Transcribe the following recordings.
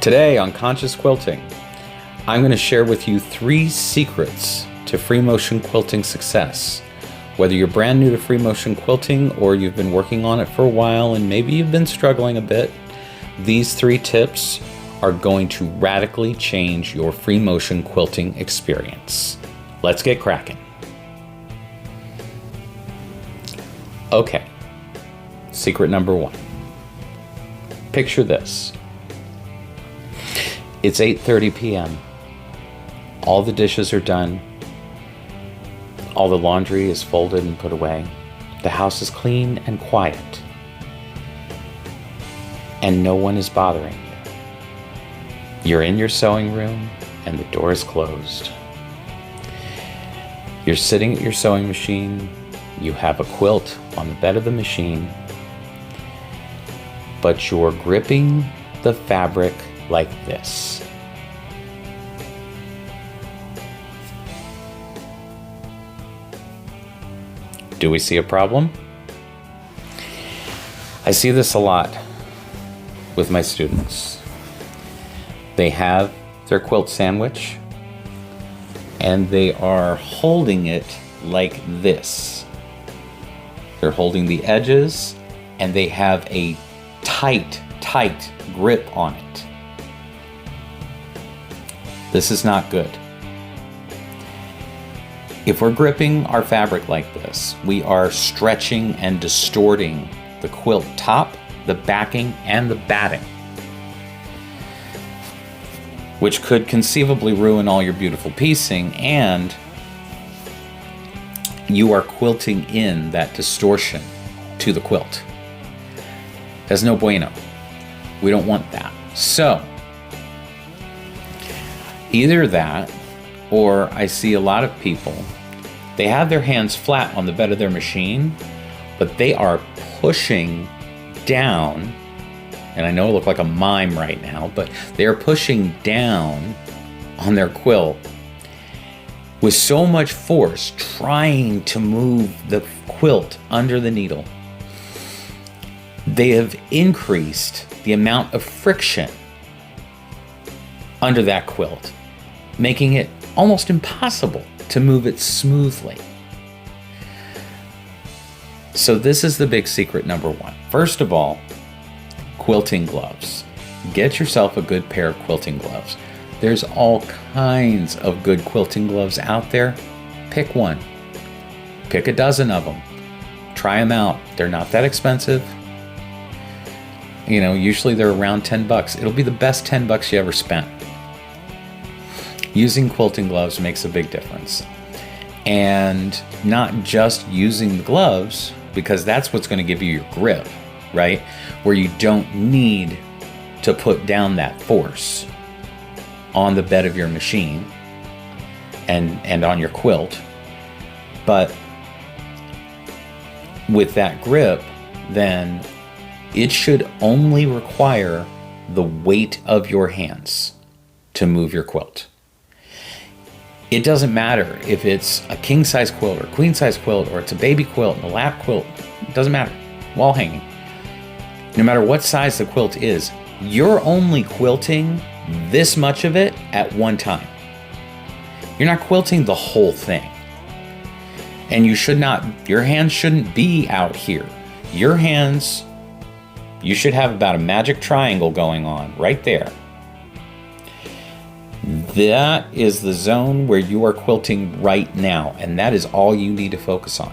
Today on Conscious Quilting, I'm going to share with you 3 secrets to free motion quilting success. Whether you're brand new to free motion quilting or you've been working on it for a while and maybe you've been struggling a bit, these 3 tips are going to radically change your free motion quilting experience. Let's get cracking. Okay, secret number 1. Picture this. It's 8:30 p.m. All the dishes are done. All the laundry is folded and put away. The house is clean and quiet. And no one is bothering you. You're in your sewing room and the door is closed. You're sitting at your sewing machine. You have a quilt on the bed of the machine. But you're gripping the fabric like this. Do we see a problem? I see this a lot with my students. They have their quilt sandwich and they are holding it like this. They're holding the edges and they have a tight grip on it. This is not good. If we're gripping our fabric like this, we are stretching and distorting the quilt top, the backing, and the batting, which could conceivably ruin all your beautiful piecing, and you are quilting in that distortion to the quilt. That's no bueno. We don't want that. So, either that, or I see a lot of people, they have their hands flat on the bed of their machine, but they are pushing down, and I know I look like a mime right now, but they are pushing down on their quilt with so much force, trying to move the quilt under the needle. They have increased the amount of friction under that quilt, making it almost impossible to move it smoothly. So this is the big secret number 1. First of all, quilting gloves. Get yourself a good pair of quilting gloves. There's all kinds of good quilting gloves out there. Pick one. Pick a dozen of them. Try them out. They're not that expensive. You know, usually they're around $10. It'll be the best $10 you ever spent. Using quilting gloves makes a big difference. And not just using the gloves, because that's what's going to give you your grip, right? Where you don't need to put down that force on the bed of your machine and on your quilt. But with that grip, then it should only require the weight of your hands to move your quilt. It doesn't matter if it's a king size quilt or queen size quilt or it's a baby quilt and a lap quilt. It doesn't matter. Wall hanging. No matter what size the quilt is, you're only quilting this much of it at one time. You're not quilting the whole thing. And your hands shouldn't be out here. Your hands, you should have about a magic triangle going on right there. That is the zone where you are quilting right now, and that is all you need to focus on.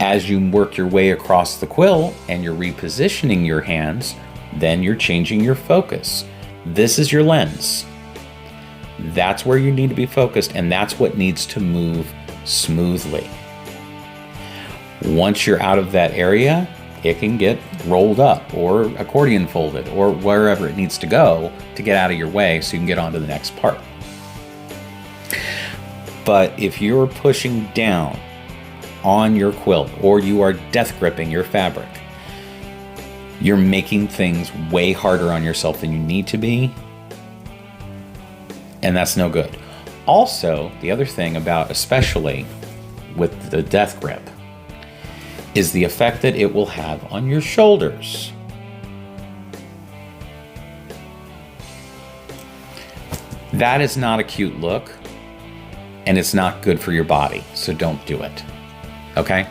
As you work your way across the quilt and you're repositioning your hands, then you're changing your focus. This is your lens. That's where you need to be focused, and that's what needs to move smoothly. Once you're out of that area, it can get rolled up or accordion folded or wherever it needs to go to get out of your way so you can get on to the next part. But if you're pushing down on your quilt or you are death gripping your fabric, you're making things way harder on yourself than you need to be, and that's no good. Also, the other thing about, especially with the death grip, is the effect that it will have on your shoulders. That is not a cute look, and it's not good for your body, so don't do it, okay?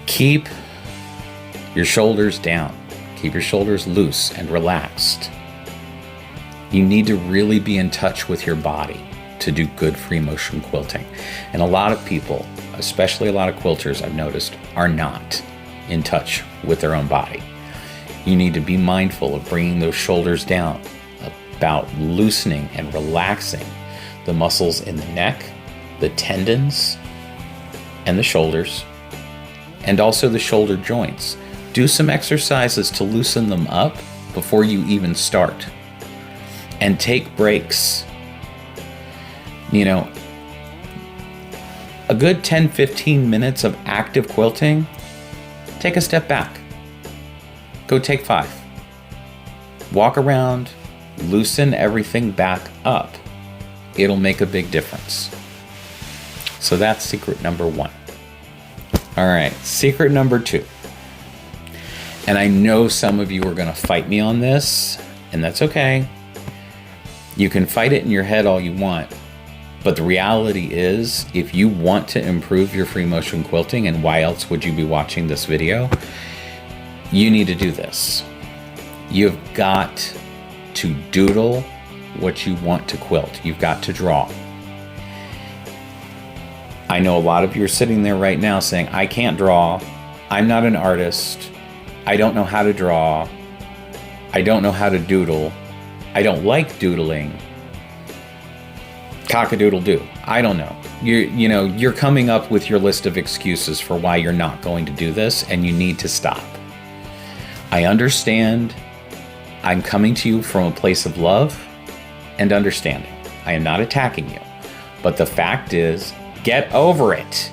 Keep your shoulders down. Keep your shoulders loose and relaxed. You need to really be in touch with your body to do good free motion quilting. And a lot of people, especially a lot of quilters I've noticed, are not in touch with their own body. You need to be mindful of bringing those shoulders down, about loosening and relaxing the muscles in the neck, the tendons, and the shoulders, and also the shoulder joints. Do some exercises to loosen them up before you even start. And take breaks. You know, a good 10-15 minutes of active quilting, take a step back. Go take 5. Walk around, loosen everything back up. It'll make a big difference. So that's secret number 1. All right, secret number 2. And I know some of you are going to fight me on this, and that's okay. You can fight it in your head all you want, but the reality is, if you want to improve your free motion quilting, and why else would you be watching this video, you need to do this. You've got to doodle what you want to quilt. You've got to draw. I know a lot of you are sitting there right now saying, I can't draw. I'm not an artist. I don't know how to draw. I don't know how to doodle. I don't like doodling. Cock-a-doodle-doo. I don't know. You're coming up with your list of excuses for why you're not going to do this, and you need to stop. I understand. I'm coming to you from a place of love and understanding. I am not attacking you. But the fact is, get over it.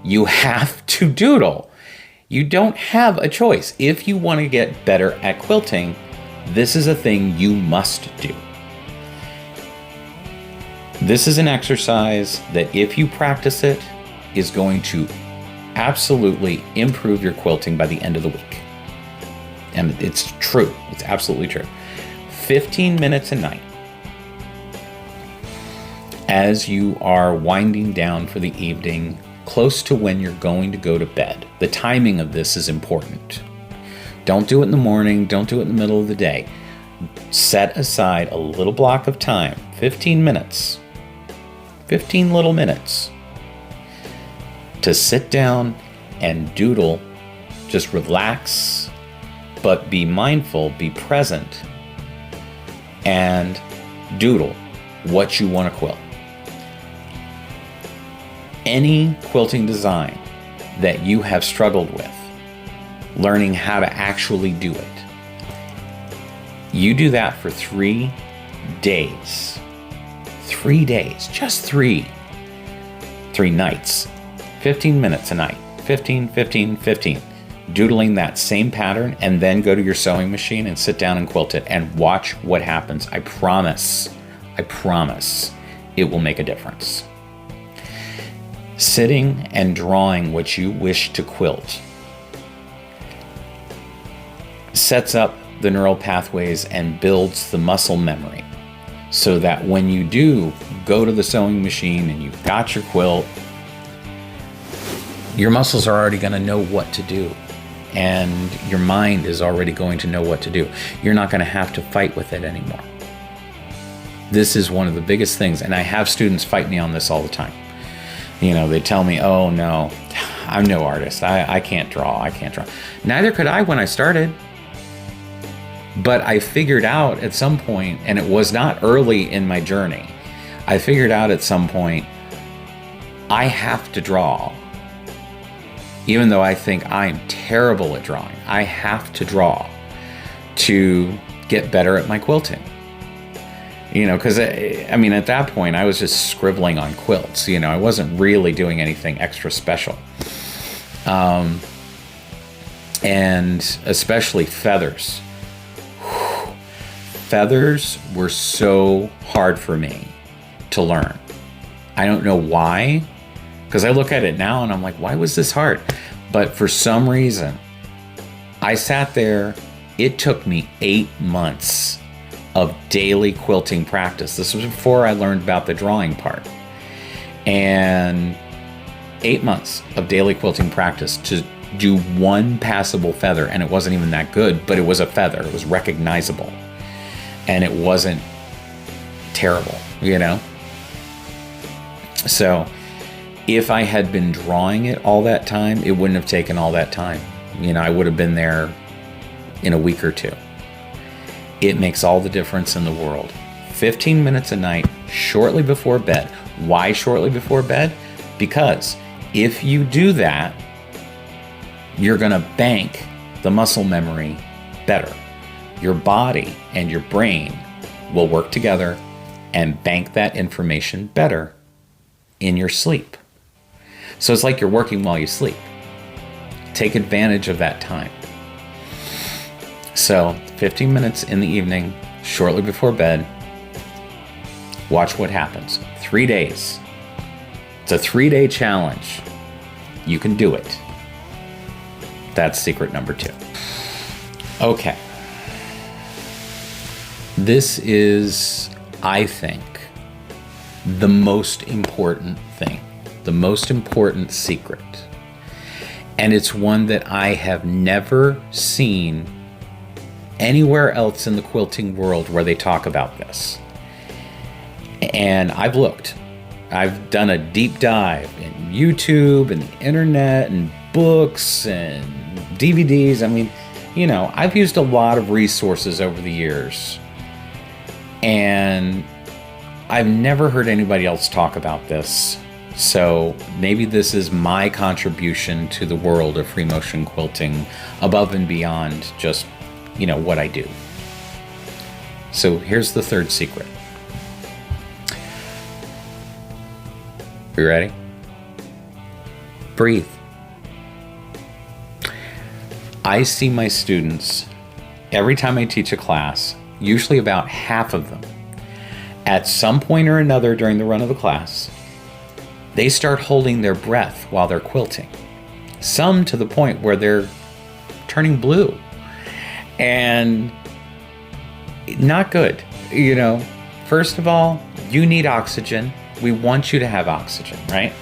You have to doodle. You don't have a choice. If you want to get better at quilting, this is a thing you must do. This is an exercise that, if you practice it, is going to absolutely improve your quilting by the end of the week. And it's true. It's absolutely true. 15 minutes a night. As you are winding down for the evening, close to when you're going to go to bed. The timing of this is important. Don't do it in the morning. Don't do it in the middle of the day. Set aside a little block of time, 15 minutes, 15 little minutes, to sit down and doodle. Just relax, but be mindful, be present, and doodle what you want to quilt. Any quilting design that you have struggled with, learning how to actually do it, you do that for 3 days. 3 days, just 3 nights, 15 minutes a night, 15, 15, 15, doodling that same pattern, and then go to your sewing machine and sit down and quilt it and watch what happens. I promise it will make a difference. Sitting and drawing what you wish to quilt sets up the neural pathways and builds the muscle memory, so that when you do go to the sewing machine and you've got your quilt, your muscles are already going to know what to do, and your mind is already going to know what to do. You're not going to have to fight with it anymore. This is one of the biggest things, and I have students fight me on this all the time. They tell me, oh no, I'm no artist. I can't draw. Neither could I when I started. But I figured out at some point, and it was not early in my journey, I figured out at some point, I have to draw. Even though I think I'm terrible at drawing, I have to draw to get better at my quilting. Because at that point I was just scribbling on quilts. I wasn't really doing anything extra special. And especially feathers. Feathers were so hard for me to learn. I don't know why, because I look at it now and I'm like, why was this hard? But for some reason, I sat there. It took me 8 months of daily quilting practice. This was before I learned about the drawing part. And 8 months of daily quilting practice to do one passable feather. And it wasn't even that good, but it was a feather. It was recognizable. And it wasn't terrible, you know? So if I had been drawing it all that time, it wouldn't have taken all that time. You know, I would have been there in a week or two. It makes all the difference in the world. 15 minutes a night, shortly before bed. Why shortly before bed? Because if you do that, you're going to bank the muscle memory better. Your body and your brain will work together and bank that information better in your sleep. So it's like you're working while you sleep. Take advantage of that time. So 15 minutes in the evening, shortly before bed, watch what happens. 3 days. It's a 3-day challenge. You can do it. That's secret number 2. Okay. This is, I think, the most important thing, the most important secret. And it's one that I have never seen anywhere else in the quilting world where they talk about this. And I've looked. I've done a deep dive in YouTube and the internet and books and DVDs. I mean, you know, I've used a lot of resources over the years. And I've never heard anybody else talk about this. So maybe this is my contribution to the world of free motion quilting above and beyond just, you know, what I do. So here's the third secret. You ready? Breathe. I see my students every time I teach a class, usually about half of them, at some point or another during the run of the class, they start holding their breath while they're quilting. Some to the point where they're turning blue. And not good. You know, first of all, you need oxygen. We want you to have oxygen, right?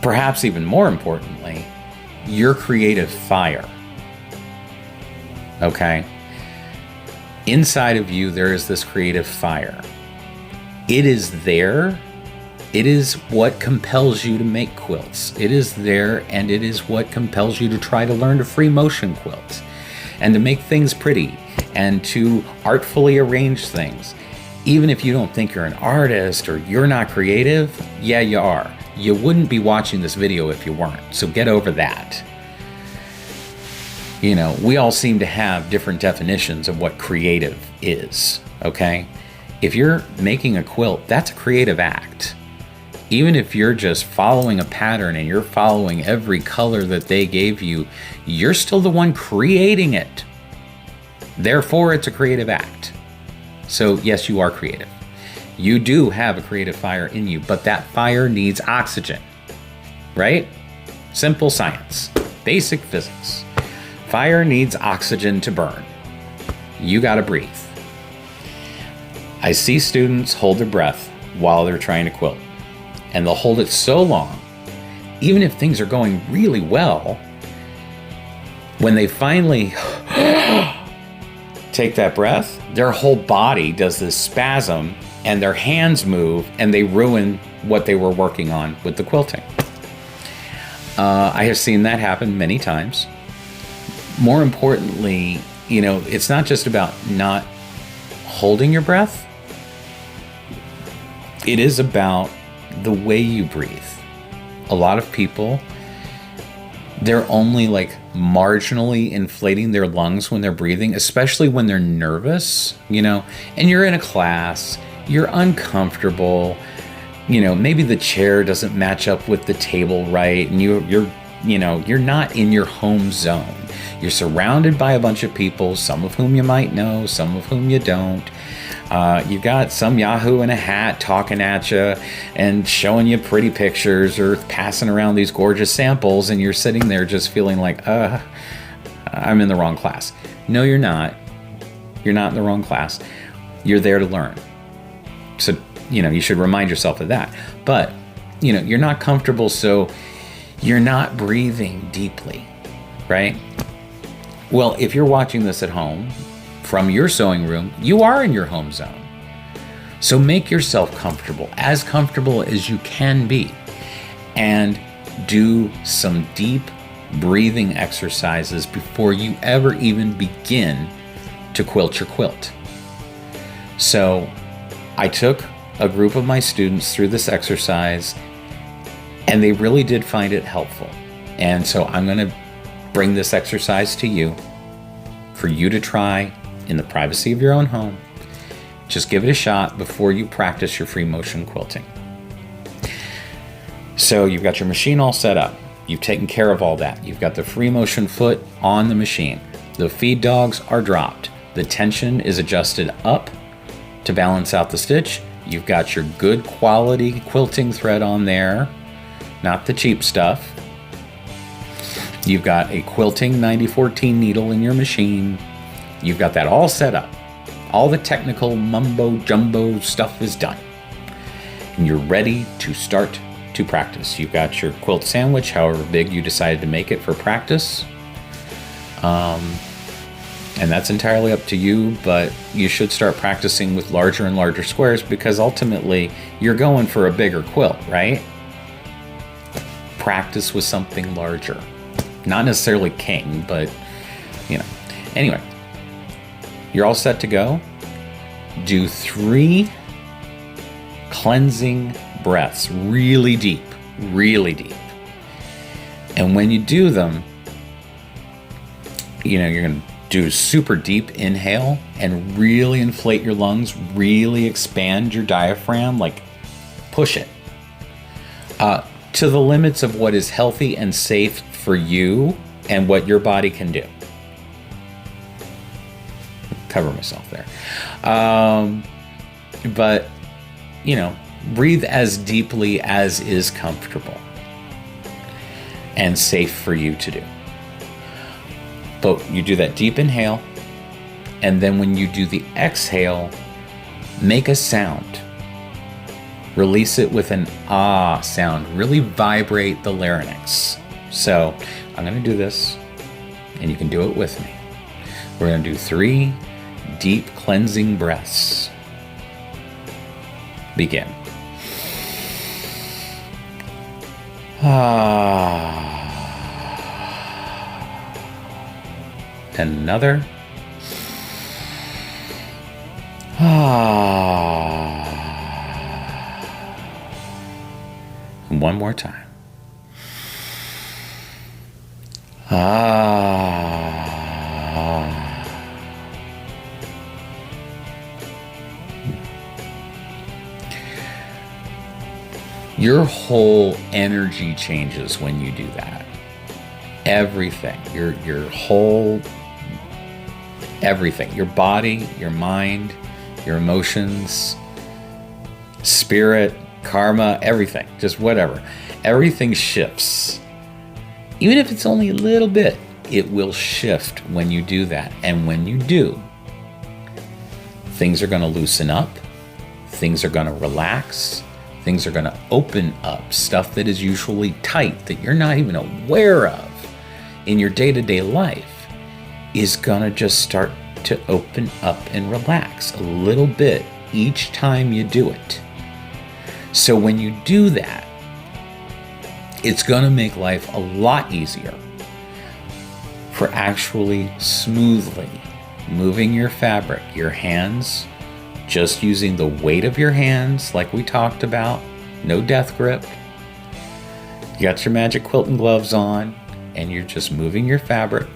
Perhaps even more importantly, your creative fire. Okay? Inside of you, there is this creative fire. It is there. It is what compels you to make quilts. It is there, and it is what compels you to try to learn to free motion quilt and to make things pretty and to artfully arrange things. Even if you don't think you're an artist or you're not creative, yeah, you are. You wouldn't be watching this video if you weren't, so get over that. You know, we all seem to have different definitions of what creative is, okay? If you're making a quilt, that's a creative act. Even if you're just following a pattern and you're following every color that they gave you, you're still the one creating it. Therefore, it's a creative act. So yes, you are creative. You do have a creative fire in you, but that fire needs oxygen, right? Simple science, basic physics. Fire needs oxygen to burn. You gotta breathe. I see students hold their breath while they're trying to quilt, and they'll hold it so long, even if things are going really well, when they finally take that breath, their whole body does this spasm and their hands move and they ruin what they were working on with the quilting. I have seen that happen many times. More importantly, you know, it's not just about not holding your breath. It is about the way you breathe. A lot of people, they're only like marginally inflating their lungs when they're breathing, especially when they're nervous, you know, and you're in a class, you're uncomfortable, you know, maybe the chair doesn't match up with the table right, and you're not in your home zone. You're surrounded by a bunch of people, some of whom you might know, some of whom you don't. You've got some yahoo in a hat talking at you and showing you pretty pictures or passing around these gorgeous samples, and you're sitting there just feeling like, I'm in the wrong class. No, you're not. You're not in the wrong class. You're there to learn. So, you should remind yourself of that. But, you're not comfortable, so you're not breathing deeply, right? Well, if you're watching this at home from your sewing room, you are in your home zone. So make yourself comfortable as you can be, and do some deep breathing exercises before you ever even begin to quilt your quilt. So I took a group of my students through this exercise, and they really did find it helpful. And so I'm going to bring this exercise to you for you to try in the privacy of your own home. Just give it a shot before you practice your free motion quilting. So you've got your machine all set up. You've taken care of all that. You've got the free motion foot on the machine. The feed dogs are dropped. The tension is adjusted up to balance out the stitch. You've got your good quality quilting thread on there, not the cheap stuff. You've got a quilting 9014 needle in your machine. You've got that all set up. All the technical mumbo jumbo stuff is done. And you're ready to start to practice. You've got your quilt sandwich, however big you decided to make it for practice. And that's entirely up to you, but you should start practicing with larger and larger squares, because ultimately you're going for a bigger quilt, right? Practice with something larger. Not necessarily king, but Anyway, you're all set to go. Do 3 cleansing breaths, really deep, really deep. And when you do them, you're going to do super deep inhale and really inflate your lungs, really expand your diaphragm, like push it to the limits of what is healthy and safe for you and what your body can do. Cover myself there. But, breathe as deeply as is comfortable and safe for you to do. But you do that deep inhale, and then when you do the exhale, make a sound. Release it with an ah sound. Really vibrate the larynx. So I'm going to do this, and you can do it with me. We're going to do 3 deep cleansing breaths. Begin. And another. And one more time. Your whole energy changes when you do that. Everything, your whole, everything, your body, your mind, your emotions, spirit, karma, everything, just whatever. Everything shifts. Even if it's only a little bit, it will shift when you do that. And when you do, things are going to loosen up, things are going to relax, things are going to open up. Stuff that is usually tight, that you're not even aware of in your day-to-day life, is going to just start to open up and relax a little bit each time you do it. So when you do that, it's going to make life a lot easier for actually smoothly moving your fabric, your hands, just using the weight of your hands like we talked about, no death grip. You got your magic quilting gloves on and you're just moving your fabric.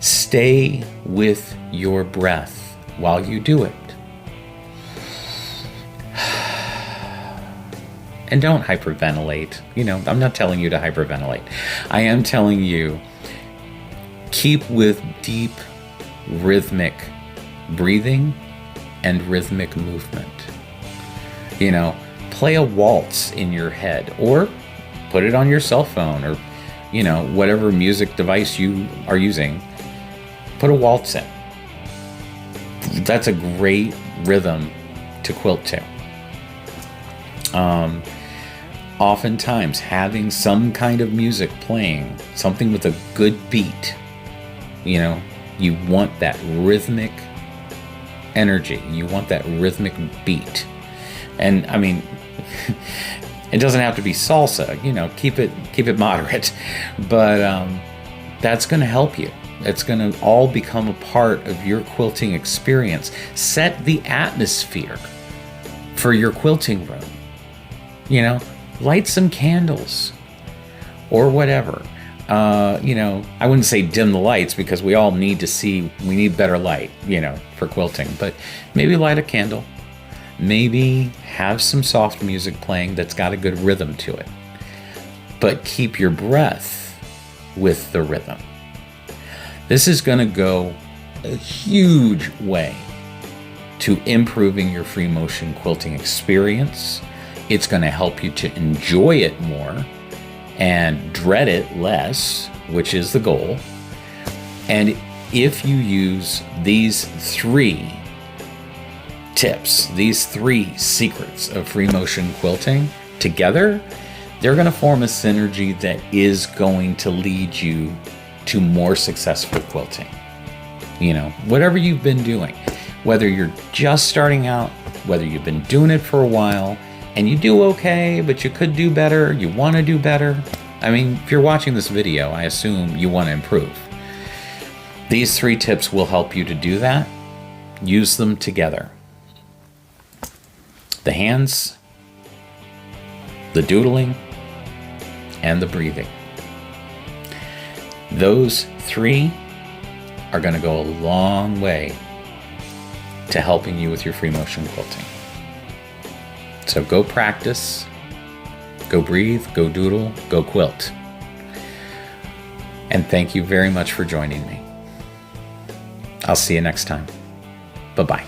Stay with your breath while you do it. And don't hyperventilate. I'm not telling you to hyperventilate. I am telling you, keep with deep rhythmic breathing and rhythmic movement. Play a waltz in your head, or put it on your cell phone, or whatever music device you are using, put a waltz in. That's a great rhythm to quilt to. Oftentimes having some kind of music playing, something with a good beat, you want that rhythmic energy. You want that rhythmic beat. And I mean, it doesn't have to be salsa, keep it moderate, but that's going to help you. It's going to all become a part of your quilting experience. Set the atmosphere for your quilting room. Light some candles or whatever. I wouldn't say dim the lights, because we all need we need better light, for quilting, but maybe light a candle. Maybe have some soft music playing that's got a good rhythm to it, but keep your breath with the rhythm. This is going to go a huge way to improving your free motion quilting experience. It's going to help you to enjoy it more and dread it less, which is the goal. And if you use these 3 tips, these 3 secrets of free motion quilting together, they're going to form a synergy that is going to lead you to more successful quilting. Whatever you've been doing, whether you're just starting out, whether you've been doing it for a while and you do okay, but you could do better, you want to do better. I mean, if you're watching this video, I assume you want to improve. These 3 tips will help you to do that. Use them together. The hands, the doodling, and the breathing. Those 3 are going to go a long way to helping you with your free motion quilting. So go practice, go breathe, go doodle, go quilt. And thank you very much for joining me. I'll see you next time. Bye-bye.